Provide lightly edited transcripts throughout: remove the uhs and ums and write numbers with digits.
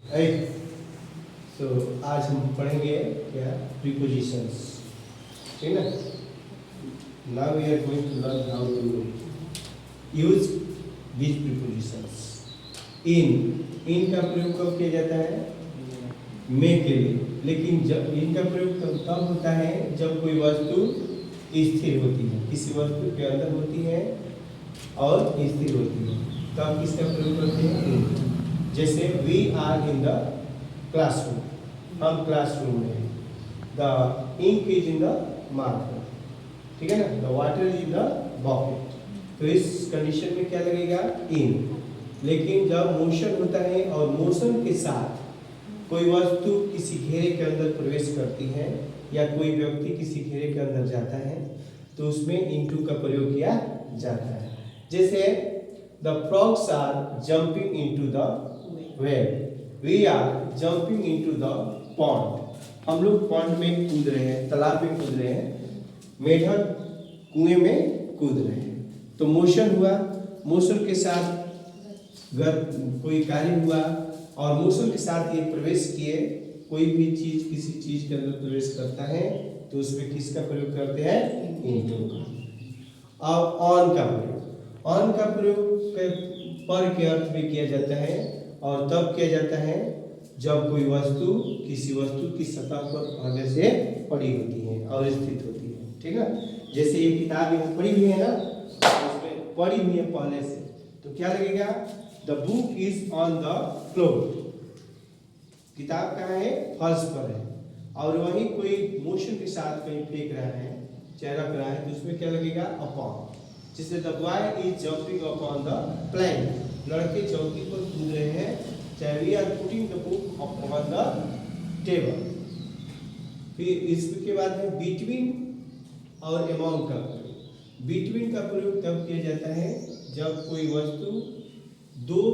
Right. तो आज हम पढ़ेंगे क्या, प्रीपोजिशंस, ठीक ना। Now we are going to learn how to use this prepositions. इन का प्रयोग कब किया जाता है? में के लिए। लेकिन जब इनका प्रयोग तब होता है जब कोई वस्तु स्थिर होती है, किसी वस्तु के अंदर होती है और स्थिर होती है, तब किसका प्रयोग करते हैं? इन। जैसे we are in the classroom, हम क्लासरूम में हैं। The ink is in the marker, ठीक है ना। The water is in the bucket. तो इस कंडीशन में क्या लगेगा? इन। लेकिन जब मोशन होता है और मोशन के साथ कोई वस्तु किसी घेरे के अंदर प्रवेश करती है या कोई व्यक्ति किसी घेरे के अंदर जाता है तो उसमें इनटू का प्रयोग किया जाता है। जैसे the frogs are jumping into the well, we are jumping into the pond. हम लोग पॉन्ड में कूद रहे हैं, तालाब में कूद रहे हैं, मेढक कुएं में कूद रहे हैं। तो मोशन हुआ, मोशन के साथ कोई कार्य हुआ और मोशन के साथ ये प्रवेश किए। कोई भी चीज किसी चीज के अंदर प्रवेश करता है तो उसमें किसका प्रयोग करते हैं? इनटू का। अब ऑन का प्रयोग, ऑन का प्रयोग पर के अर्थ में किया जाता है और तब किया जाता है जब कोई वस्तु किसी वस्तु की सतह पर पहले से पड़ी होती है और स्थित होती है, ठीक है। जैसे ये किताब यहाँ पड़ी हुई है ना, उसमें पड़ी हुई है पहले से, तो क्या लगेगा? The book is on the floor. किताब कहाँ है? फर्श पर है। और वहीं कोई मोशन के साथ कहीं फेंक रहा है, चाहे रख रहा है, तो उसमें क्या लगेगा? अपॉन। जिससे the boy is jumping upon the plank. लड़के चौकी पर कूद रहे हैं, चाहे we are putting the book upon the table. फिर इसके बाद है between और among का प्रयोग। between का प्रयोग तब किया जाता है जब कोई वस्तु दो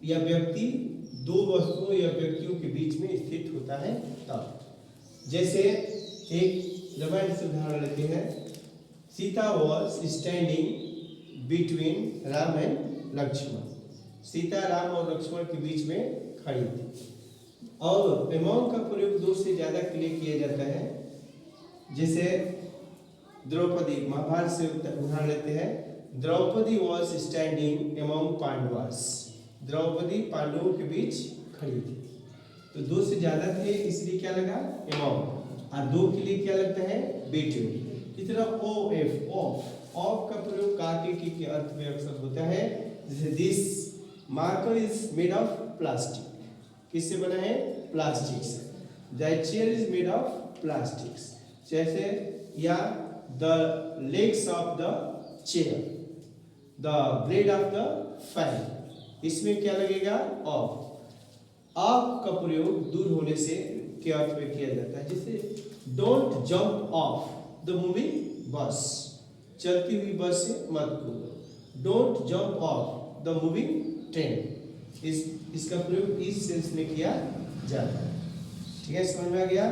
या व्यक्ति, दो वस्तुओं या व्यक्तियों के बीच में स्थित होता है तब। जैसे एक रामायण से उदाहरण लेते हैं। Sita was standing between Ram and Lakshman. Sita Ram और लक्ष्मण के बीच में खड़ी थी। और एमोंग का प्रयोग दो से ज्यादा के लिए किया जाता है। जैसे द्रौपदी, महाभारत से उदाहरण लेते हैं। Draupadi was standing among Pandavas. Draupadi पांडवों के बीच खड़ी थी। तो दो से ज्यादा थे इसलिए क्या लगा? एमोंग। और दो के लिए क्या लगता है? बिटवीन। इस तरह ओ एफ, ऑफ, ऑफ का प्रयोग का के अर्थ में अक्सर होता है। जैसे this marker is made of plastic. किससे बना है? प्लास्टिक से। That chair is made of plastics. जैसे या the legs of the chair, the blade of the fan. इसमें क्या लगेगा? ऑफ। ऑफ का प्रयोग दूर होने से के अर्थ में किया जाता है। जैसे don't jump of the moving बस। चलती हुई बस से मत कूदो। Don't jump of the moving train. इसका प्रयोग इस सेंस में किया जाता है, ठीक है। समझ में आ गया?